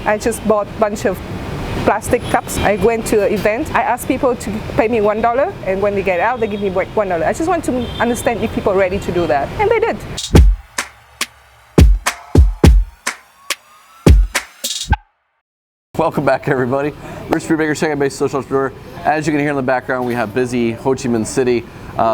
I just bought a bunch of plastic cups. I went to an event. I asked people to pay me $1, and when they get out, they give me back $1. I just want to understand if people are ready to do that, and they did. Welcome back, everybody. Rich Brubaker, Shanghai-based social entrepreneur. As you can hear in the background, we have busy Ho Chi Minh City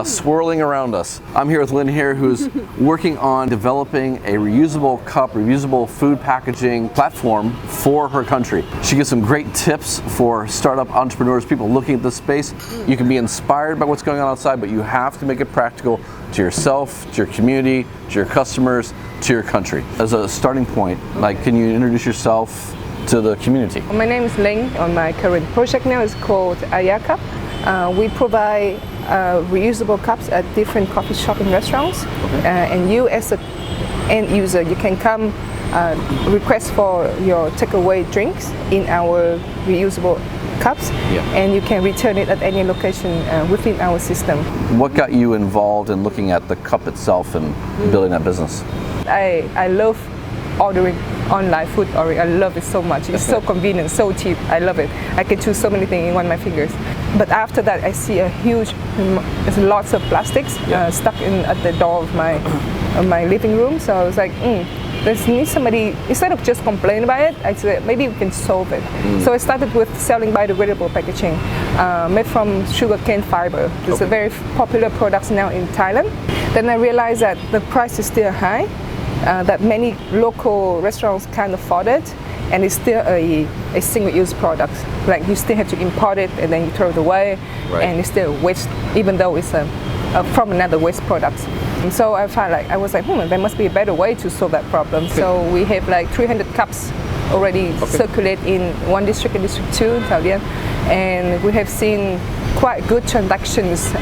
swirling around us. I'm here with Lynn here, who's working on developing a reusable cup, reusable food packaging platform for her country. She gives some great tips for startup entrepreneurs, people looking at this space. You can be inspired by what's going on outside, but you have to make it practical to yourself, to your community, to your customers, to your country. As a starting point, like, can you introduce yourself to the community? My name is Ling. On my current project now is called Ayaka. We provide reusable cups at different coffee shops and restaurants. And you as an end user, you can come request for your takeaway drinks in our reusable cups, and you can return it at any location within our system. What got you involved in looking at the cup itself and building that business? I love ordering online food. I love it so much. It's so convenient, so cheap. I love it. I can choose so many things in one of my fingers. But after that, I see a huge, there's lots of plastics stuck at the door of my living room. So I was like, there's need somebody, instead of just complaining about it, I said maybe we can solve it. So I started with selling biodegradable packaging made from sugarcane fiber. It's a very popular product now in Thailand. Then I realized that the price is still high. That many local restaurants can't afford it, and it's still a single-use product. Like, you still have to import it and then you throw it away, and it's still waste, even though it's from another waste product. And so I was like, there must be a better way to solve that problem. So we have like 300 cups already circulate in one district and District 2 in Thailand, and we have seen quite good transactions,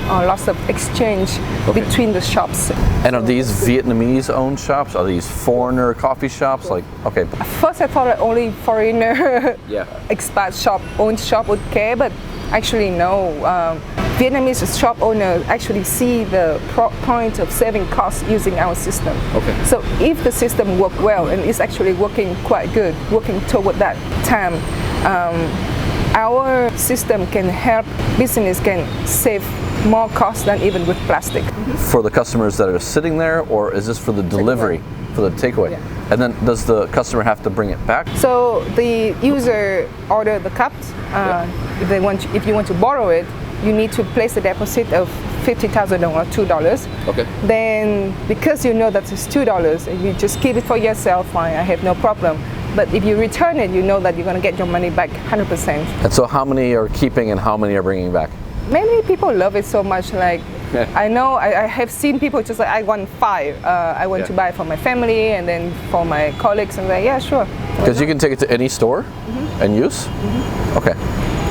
lots of exchange between the shops. And are these Vietnamese-owned shops? Are these foreigner coffee shops? Like, okay. First I thought that only foreigner expat owned shop would care, but actually no. Vietnamese shop owners actually see the point of saving costs using our system. So if the system works well, and it's actually working quite good, working toward that time, our system can help business can save more costs than even with plastic. For the customers that are sitting there, or is this for the delivery, for the takeaway? And then does the customer have to bring it back? So the user order the cups. If you want to borrow it, you need to place a deposit of 50,000 or $2. Then, because you know that it's $2, and you just keep it for yourself, fine, I have no problem. But if you return it, you know that you're going to get your money back 100%. And so how many are keeping and how many are bringing back? Many people love it so much. Like, I know I have seen people just like, I want 5. I want to buy for my family and then for my colleagues. And like, yeah, sure. Because you can take it to any store and use? Okay.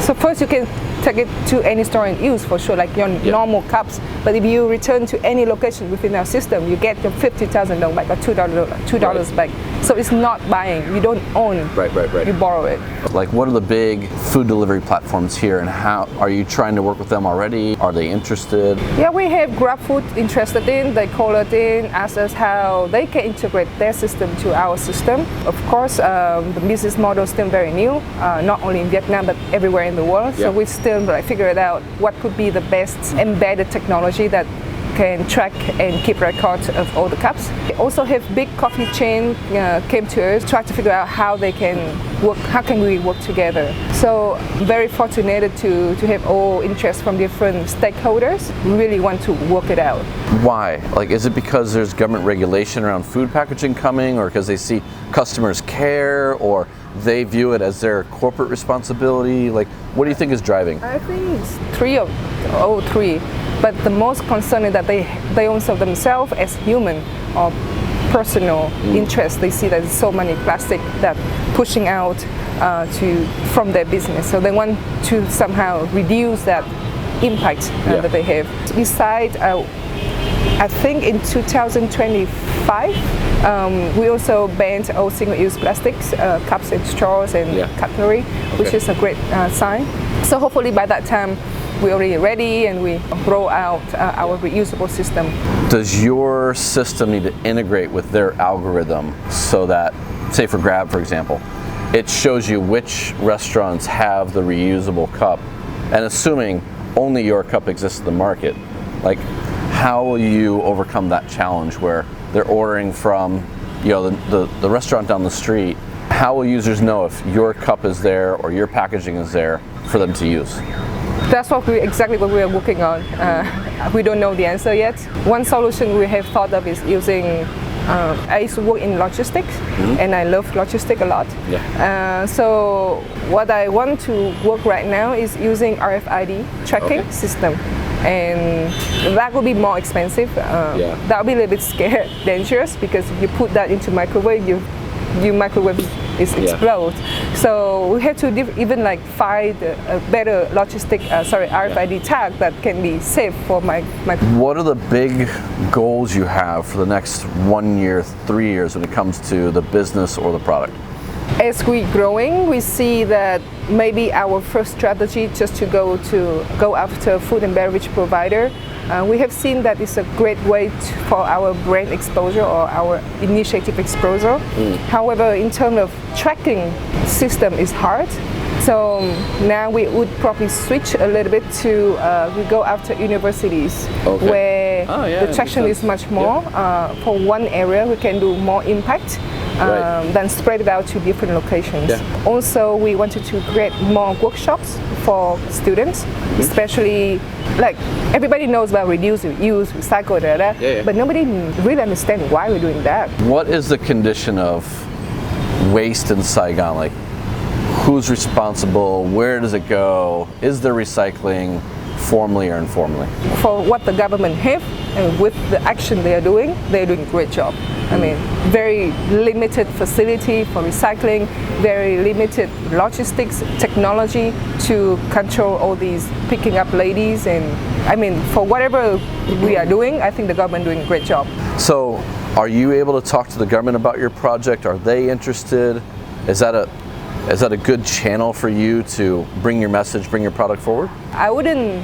So first you can take it to any store and use for sure, like your normal cups. But if you return to any location within our system, you get your 50,000 back or $2 back. So it's not buying. You don't own. You borrow it. Like, what are the big food delivery platforms here, and how are you trying to work with them already? Are they interested? Yeah, we have GrabFood interested in. They call it in, ask us how they can integrate their system to our system. Of course, the business model is still very new, not only in Vietnam but everywhere in the world. So we still figure it out what could be the best embedded technology that can track and keep records of all the cups. We also have big coffee chain came to us, try to figure out how they can work, how can we work together. So very fortunate to have all interest from different stakeholders. We really want to work it out. Why? Like, is it because there's government regulation around food packaging coming, or because they see customers care, or they view it as their corporate responsibility? Like, what do you think is driving? I think it's 3 of all 3. But the most concern is that they also themselves as human or personal interest. They see that there's so many plastic that pushing out from their business. So they want to somehow reduce that impact that they have. Besides, I think in 2025, we also banned all single-use plastics, cups and straws and cutlery, which is a great sign. So hopefully by that time, we're already ready and we roll out our reusable system. Does your system need to integrate with their algorithm so that, say for Grab, for example, it shows you which restaurants have the reusable cup, and assuming only your cup exists in the market, like how will you overcome that challenge where they're ordering from, you know, the restaurant down the street? How will users know if your cup is there or your packaging is there for them to use? That's exactly what we are working on. We don't know the answer yet. One solution we have thought of is using, I used to work in logistics, and I love logistics a lot. Yeah. So what I want to work right now is using RFID tracking system. And that will be more expensive. That will be a little bit scary, dangerous, because if you put that into microwave, your microwave is explode. So we had to even like find a better RFID tag that can be safe for my. What are the big goals you have for the next 1 year, 3 years when it comes to the business or the product? As we're growing, we see that maybe our first strategy just to go after food and beverage provider. We have seen that it's a great way for our brand exposure or our initiative exposure. However, in terms of tracking system is hard. So now we would probably switch a little bit to we go after universities where the traction is much more. For one area, we can do more impact. Then spread it out to different locations. Also, we wanted to create more workshops for students, especially like everybody knows about reduce, reuse, recycle, but nobody really understands why we're doing that. What is the condition of waste in Saigon? Like, who's responsible? Where does it go? Is there recycling, formally or informally? For what the government have and with the action they're doing a great job. I mean, very limited facility for recycling, very limited logistics technology to control all these picking up ladies, and I mean, for whatever we are doing, I think the government doing a great job. So, are you able to talk to the government about your project? Are they interested? Is that a good channel for you to bring your message, bring your product forward? I wouldn't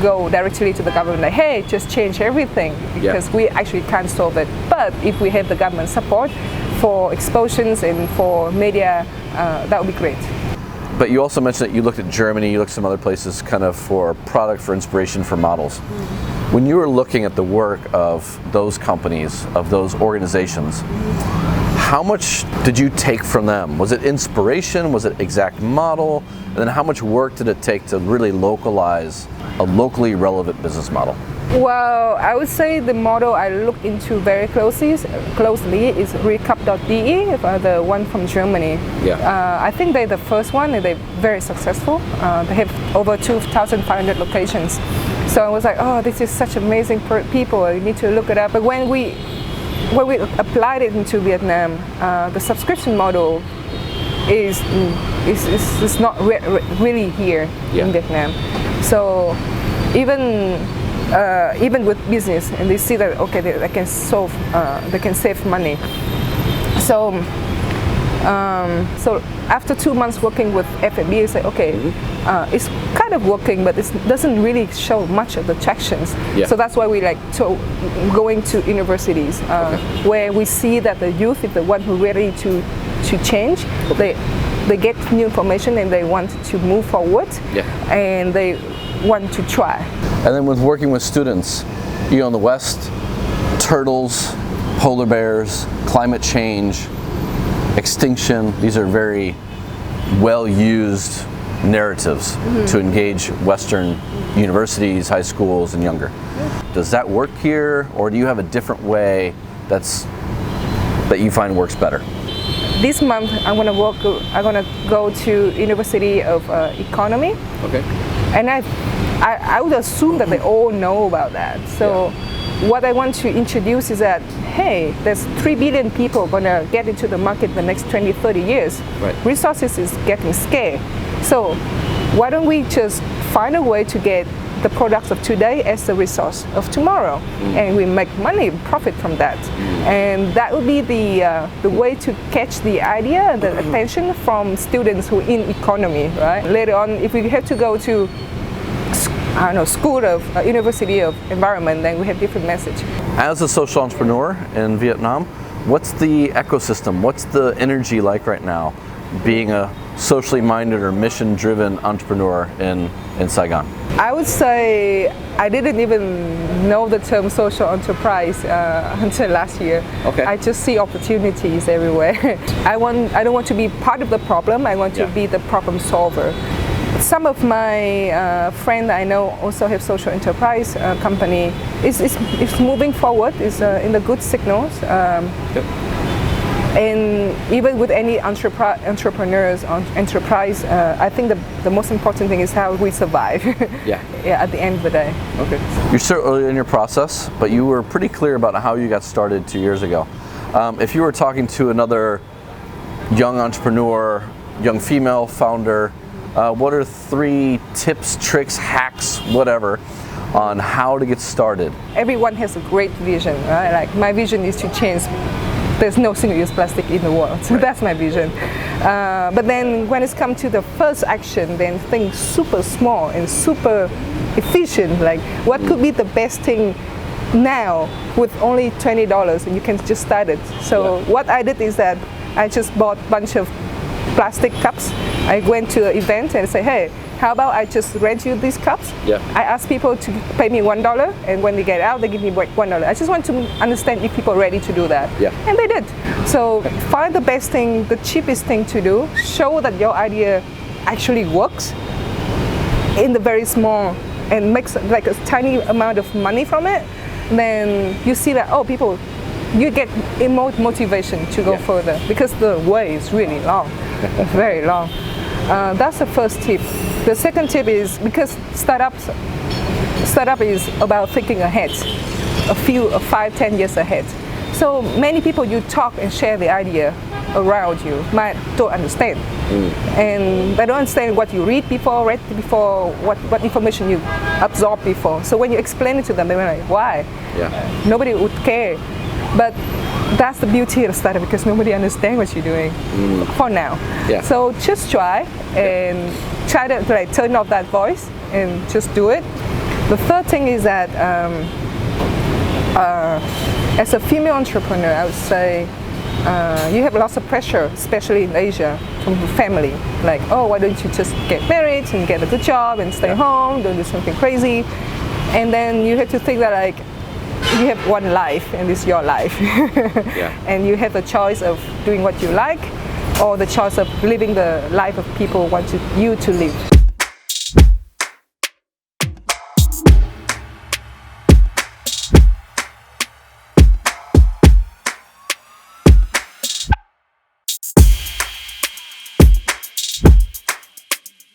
go directly to the government like, hey, just change everything, because we actually can't solve it. But if we have the government support for expositions and for media, that would be great. But you also mentioned that you looked at Germany, you looked at some other places kind of for product, for inspiration, for models. When you were looking at the work of those companies, of those organizations, how much did you take from them? Was it inspiration? Was it exact model? And then how much work did it take to really localize a locally relevant business model? Well, I would say the model I looked into very closely is RECYCLYING, the one from Germany. I think they're the first one, and they're very successful. They have over 2,500 locations. So I was like, oh, this is such amazing people. You need to look it up. But when we applied it into Vietnam, the subscription model is not really here in Vietnam. So even with business, and they see that they can save money. So after 2 months working with F&B, I say it's kind of working, but it doesn't really show much of the tractions. So that's why we like going to universities where we see that the youth is the one who ready to change. They get new information and they want to move forward, and they want to try. And then with working with students, you know, in the West, turtles, polar bears, climate change, extinction, these are very well-used narratives to engage Western universities, high schools, and younger. Does that work here, or do you have a different way that you find works better? This month, I'm gonna go to University of Economy. And I would assume that they all know about that. So what I want to introduce is that, hey, there's 3 billion people gonna get into the market in the next 20, 30 years. Resources is getting scarce. So why don't we just find a way to get the products of today as the resource of tomorrow, and we make money, profit from that. And that would be the way to catch the idea and the attention from students who in economy, right? Later on, if we have to go to school of University of Environment, then we have different message. As a social entrepreneur in Vietnam, what's the ecosystem? What's the energy like right now? being a socially minded or mission driven entrepreneur in Saigon? I would say I didn't even know the term social enterprise until last year. Okay. I just see opportunities everywhere. I don't want to be part of the problem. I want to be the problem solver. Some of my friends I know also have social enterprise company. It's moving forward. It's in the good signals. And even with any entrepreneurs on enterprise, I think the most important thing is how we survive. Yeah, at the end of the day. Okay. You're still early in your process, but you were pretty clear about how you got started 2 years ago. If you were talking to another young entrepreneur, young female founder, what are 3 tips, tricks, hacks, whatever, on how to get started? Everyone has a great vision, right? Like my vision is to change. There's no single-use plastic in the world, so that's my vision. But then when it's come to the first action, then think super small and super efficient. Like what could be the best thing now with only $20 and you can just start it. So what I did is that I just bought a bunch of plastic cups. I went to an event and say, hey, how about I just rent you these cups? I ask people to pay me $1, and when they get out, they give me back $1. I just want to understand if people are ready to do that. And they did. So find the best thing, the cheapest thing to do, show that your idea actually works in the very small and makes like a tiny amount of money from it. Then you see that, oh, people, you get motivation to go further because the way is really long, very long. That's the first tip. The second tip is because startup is about thinking ahead, 5-10 years ahead. So many people you talk and share the idea around you don't understand, and they don't understand what you read before, what information you absorb before. So when you explain it to them, they're like, why? Nobody would care. But that's the beauty of the startup because nobody understands what you're doing for now. So just try and try to like turn off that voice and just do it. The third thing is that as a female entrepreneur, I would say you have lots of pressure, especially in Asia, from the family. Like, oh, why don't you just get married and get a good job and stay home, don't do something crazy. And then you have to think that like, you have one life and it's your life. And you have the choice of doing what you like or the choice of living the life of people want you to live.